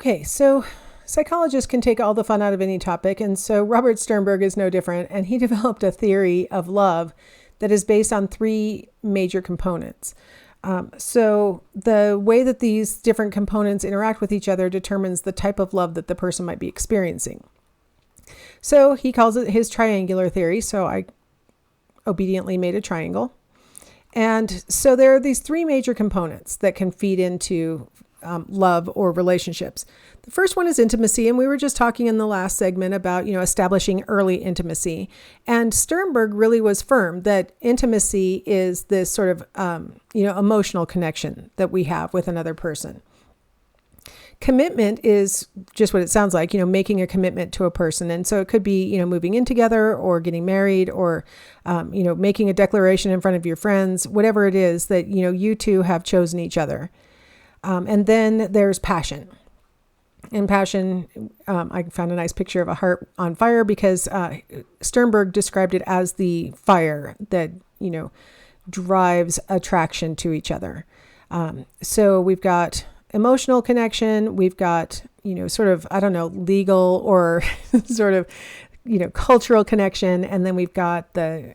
Okay, so psychologists can take all the fun out of any topic, and so Robert Sternberg is no different, and he developed a theory of love that is based on three major components. So the way that these different components interact with each other determines the type of love that the person might be experiencing. So he calls it his triangular theory, so I obediently made a triangle. And so there are these three major components that can feed into love or relationships. The first one is intimacy, and we were just talking in the last segment about, establishing early intimacy. And Sternberg really was firm that intimacy is this sort of, emotional connection that we have with another person. Commitment is just what it sounds like, making a commitment to a person. And so it could be, moving in together or getting married or, making a declaration in front of your friends, whatever it is that, you two have chosen each other. And then there's passion. And passion, I found a nice picture of a heart on fire because Sternberg described it as the fire that, drives attraction to each other. So we've got emotional connection, we've got, sort of, legal or sort of, cultural connection. And then we've got the,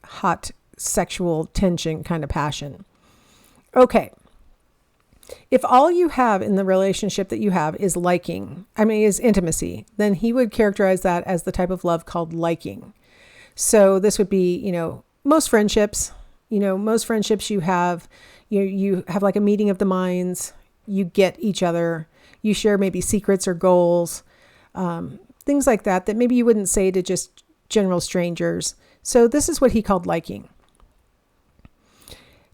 hot sexual tension kind of passion. Okay. If all you have in the relationship that you have is is intimacy, then he would characterize that as the type of love called liking. So this would be, most friendships you have, you have like a meeting of the minds, you get each other, you share maybe secrets or goals, things like that maybe you wouldn't say to just general strangers. So this is what he called liking.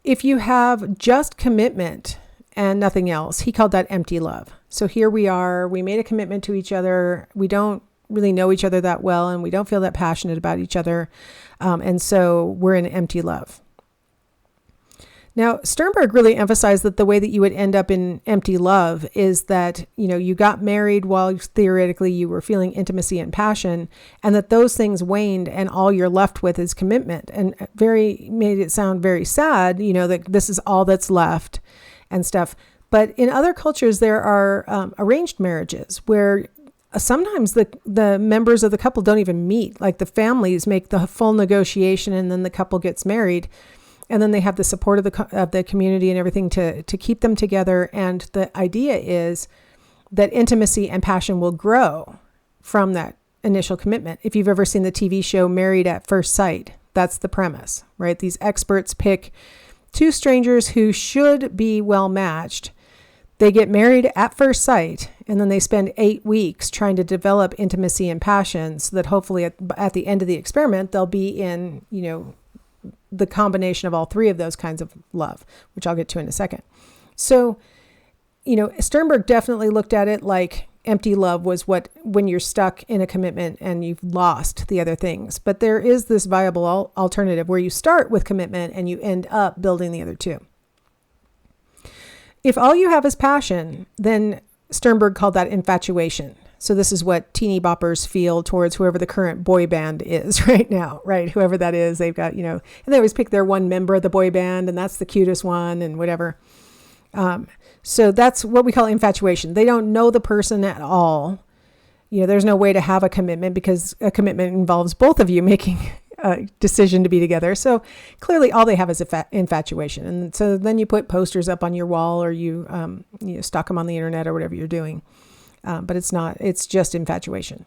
If you have just commitment and nothing else, he called that empty love. So here we are, we made a commitment to each other. We don't really know each other that well, and we don't feel that passionate about each other. And so we're in empty love. Now, Sternberg really emphasized that the way that you would end up in empty love is that, you got married while theoretically you were feeling intimacy and passion, and that those things waned and all you're left with is commitment. And made it sound very sad, that this is all that's left and stuff. But in other cultures, there are arranged marriages where sometimes the members of the couple don't even meet. Like the families make the full negotiation and then the couple gets married. And then they have the support of the community and everything to keep them together. And the idea is that intimacy and passion will grow from that initial commitment. If you've ever seen the TV show Married at First Sight, that's the premise, right? These experts pick two strangers who should be well matched. They get married at first sight, and then they spend 8 weeks trying to develop intimacy and passion so that hopefully at the end of the experiment, they'll be in, the combination of all three of those kinds of love, which I'll get to in a second. So, Sternberg definitely looked at it like empty love was when you're stuck in a commitment and you've lost the other things. But there is this viable alternative where you start with commitment and you end up building the other two. If all you have is passion, then Sternberg called that infatuation. So this is what teeny boppers feel towards whoever the current boy band is right now, right? Whoever that is, they've got, and they always pick their one member of the boy band and that's the cutest one and whatever. So that's what we call infatuation. They don't know the person at all. There's no way to have a commitment because a commitment involves both of you making a decision to be together. So clearly all they have is infatuation. And so then you put posters up on your wall or you stock them on the internet or whatever you're doing. But it's just infatuation.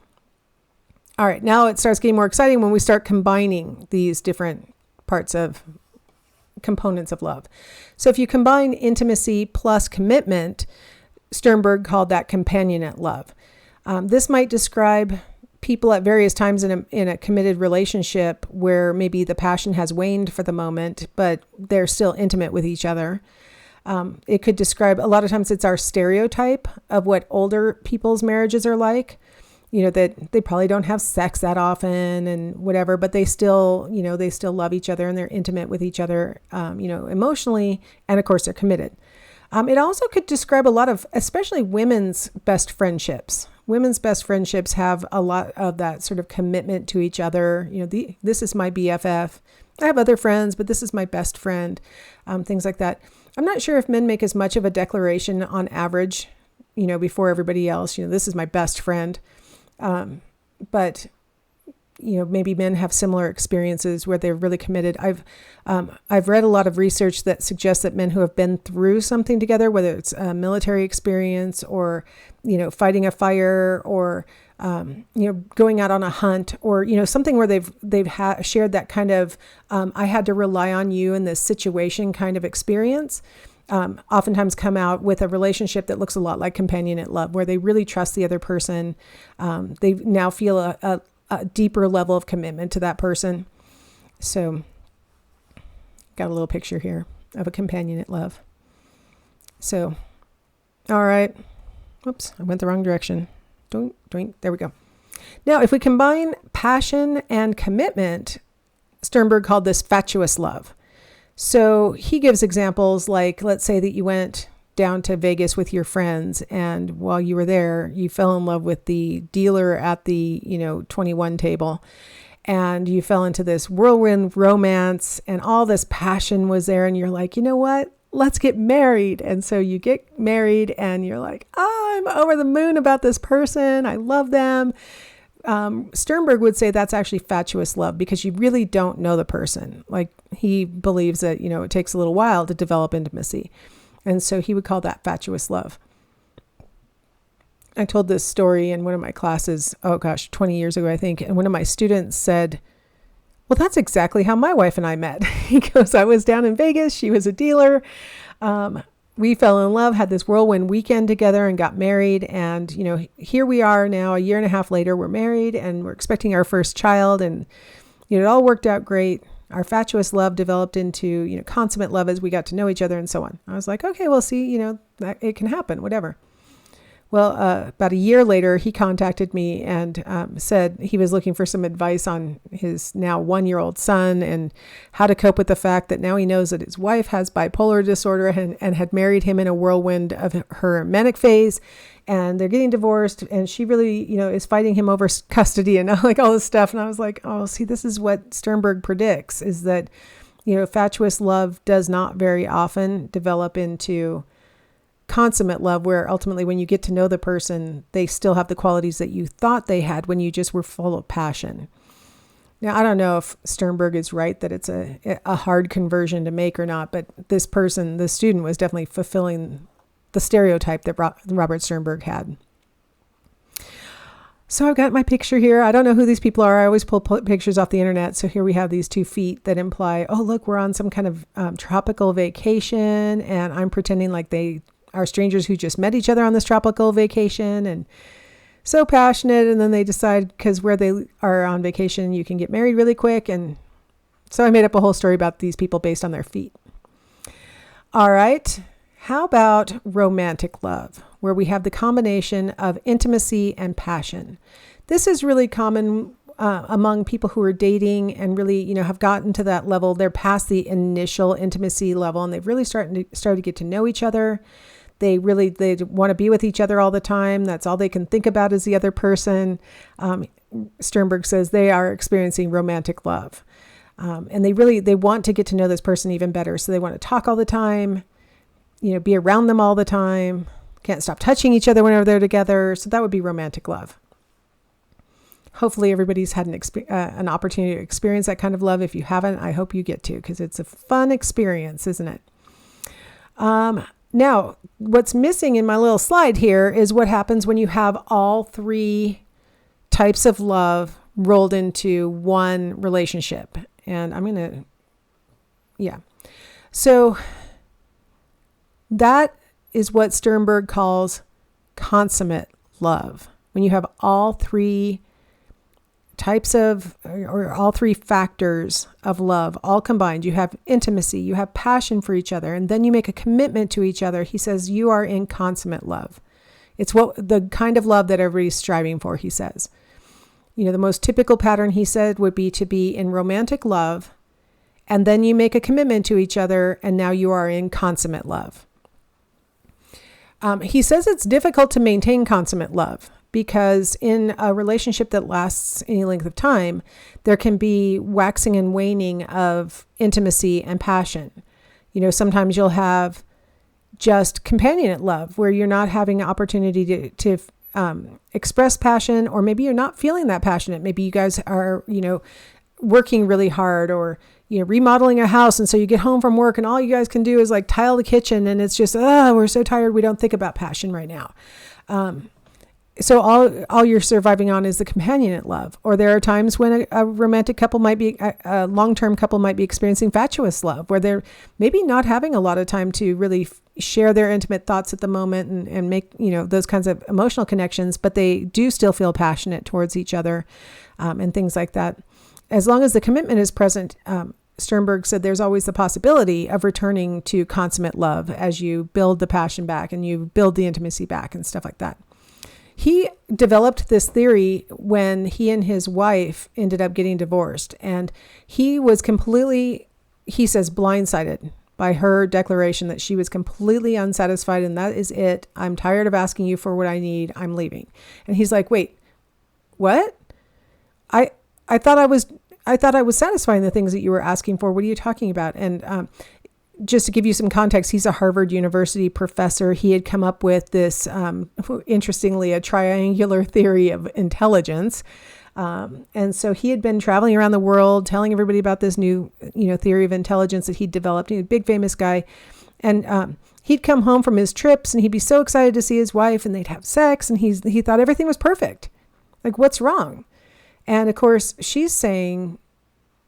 All right, now it starts getting more exciting when we start combining these different components of love. So if you combine intimacy plus commitment, Sternberg called that companionate love. This might describe people at various times in a committed relationship where maybe the passion has waned for the moment, but they're still intimate with each other. It could describe, a lot of times it's our stereotype of what older people's marriages are like, that they probably don't have sex that often and whatever, but they still love each other and they're intimate with each other, emotionally. And of course they're committed. It also could describe a lot of, especially women's best friendships. Women's best friendships have a lot of that sort of commitment to each other. This is my BFF. I have other friends, but this is my best friend, things like that. I'm not sure if men make as much of a declaration on average before everybody else. This is my best friend. But maybe men have similar experiences where they're really committed. I've read a lot of research that suggests that men who have been through something together, whether it's a military experience or, fighting a fire or, going out on a hunt or, something where they've shared that kind of, I had to rely on you in this situation kind of experience, oftentimes come out with a relationship that looks a lot like companionate love, where they really trust the other person. They now feel a deeper level of commitment to that person. So got a little picture here of a companionate love. So, all right. Oops, I went the wrong direction. Doink. There we go. Now, if we combine passion and commitment, Sternberg called this fatuous love. So he gives examples like, let's say that you went down to Vegas with your friends, and while you were there, you fell in love with the dealer at the 21 table, and you fell into this whirlwind romance, and all this passion was there, and you're like, you know what, let's get married. And so you get married, and you're like, I'm over the moon about this person, I love them. Sternberg would say that's actually fatuous love, because you really don't know the person. Like, he believes that it takes a little while to develop intimacy. And so he would call that fatuous love. I told this story in one of my classes, 20 years ago, I think. And one of my students said, well, that's exactly how my wife and I met. He goes, I was down in Vegas. She was a dealer. We fell in love, had this whirlwind weekend together and got married. And, here we are now, a year and a half later, we're married and we're expecting our first child. And, it all worked out great. Our fatuous love developed into, consummate love as we got to know each other and so on. I was like, okay, well, see, that it can happen, whatever. Well, about a year later, he contacted me and said he was looking for some advice on his now 1-year-old son and how to cope with the fact that now he knows that his wife has bipolar disorder and had married him in a whirlwind of her manic phase, and they're getting divorced, and she really, is fighting him over custody and like all this stuff. And I was like, oh, see, this is what Sternberg predicts, is that, fatuous love does not very often develop into consummate love, where ultimately when you get to know the person, they still have the qualities that you thought they had when you just were full of passion. Now, I don't know if Sternberg is right that it's a hard conversion to make or not, but this person, the student, was definitely fulfilling the stereotype that Robert Sternberg had. So I've got my picture here. I don't know who these people are. I always pull pictures off the internet. So here we have these 2 feet that imply, oh, look, we're on some kind of tropical vacation, and I'm pretending like they are strangers who just met each other on this tropical vacation and so passionate. And then they decide, because where they are on vacation, you can get married really quick. And so I made up a whole story about these people based on their feet. All right. How about romantic love, where we have the combination of intimacy and passion? This is really common among people who are dating and really, have gotten to that level. They're past the initial intimacy level, and they've really started to get to know each other. They want to be with each other all the time. That's all they can think about is the other person. Sternberg says they are experiencing romantic love. And they want to get to know this person even better. So they want to talk all the time, be around them all the time, can't stop touching each other whenever they're together. So that would be romantic love. Hopefully everybody's had an opportunity to experience that kind of love. If you haven't, I hope you get to, because it's a fun experience, isn't it? Now, what's missing in my little slide here is what happens when you have all 3 types of love rolled into one relationship. And So that is what Sternberg calls consummate love. When you have all 3 types of, or all 3 factors of love all combined. You have intimacy, you have passion for each other, and then you make a commitment to each other. He says you are in consummate love. It's the kind of love that everybody's striving for, he says. The most typical pattern, he said, would be to be in romantic love, and then you make a commitment to each other, and now you are in consummate love. He says it's difficult to maintain consummate love, because in a relationship that lasts any length of time, there can be waxing and waning of intimacy and passion. Sometimes you'll have just companionate love, where you're not having an opportunity to express passion, or maybe you're not feeling that passionate. Maybe you guys are, working really hard, or, remodeling a house. And so you get home from work and all you guys can do is like tile the kitchen, and it's just, we're so tired. We don't think about passion right now. So all you're surviving on is the companionate love. Or there are times when a romantic couple might be, a long-term couple might be experiencing fatuous love, where they're maybe not having a lot of time to really share their intimate thoughts at the moment and make, those kinds of emotional connections, but they do still feel passionate towards each other, and things like that. As long as the commitment is present, Sternberg said there's always the possibility of returning to consummate love as you build the passion back and you build the intimacy back and stuff like that. He developed this theory when he and his wife ended up getting divorced, and he was completely, he says, blindsided by her declaration that she was completely unsatisfied, and that is it. I'm tired of asking you for what I need. I'm leaving. And he's like, wait, what? I thought I was satisfying the things that you were asking for. What are you talking about? And just to give you some context, he's a Harvard University professor. He had come up with this, interestingly, a triangular theory of intelligence. And so he had been traveling around the world telling everybody about this new, theory of intelligence that he'd developed. He's a big famous guy. And he'd come home from his trips and he'd be so excited to see his wife, and they'd have sex, and he thought everything was perfect. Like, what's wrong? And of course, she's saying,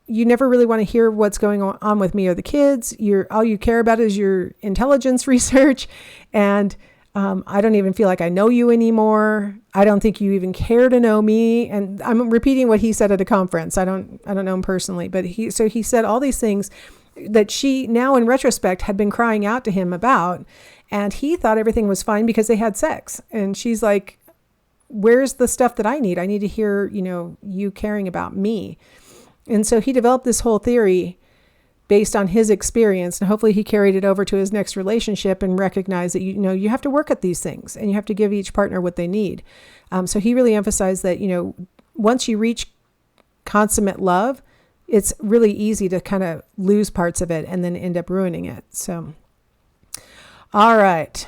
you never really want to hear what's going on with me or the kids. All you care about is your intelligence research. And I don't even feel like I know you anymore. I don't think you even care to know me. And I'm repeating what he said at a conference. I don't know him personally, but he said all these things that she now in retrospect had been crying out to him about. And he thought everything was fine because they had sex. And she's like, where's the stuff that I need? I need to hear, you caring about me. And so he developed this whole theory based on his experience, and hopefully he carried it over to his next relationship and recognized that, you have to work at these things and you have to give each partner what they need. So he really emphasized that, once you reach consummate love, it's really easy to kind of lose parts of it and then end up ruining it. So, all right.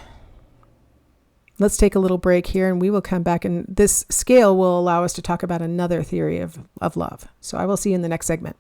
Let's take a little break here, and we will come back, and this scale will allow us to talk about another theory of love. So I will see you in the next segment.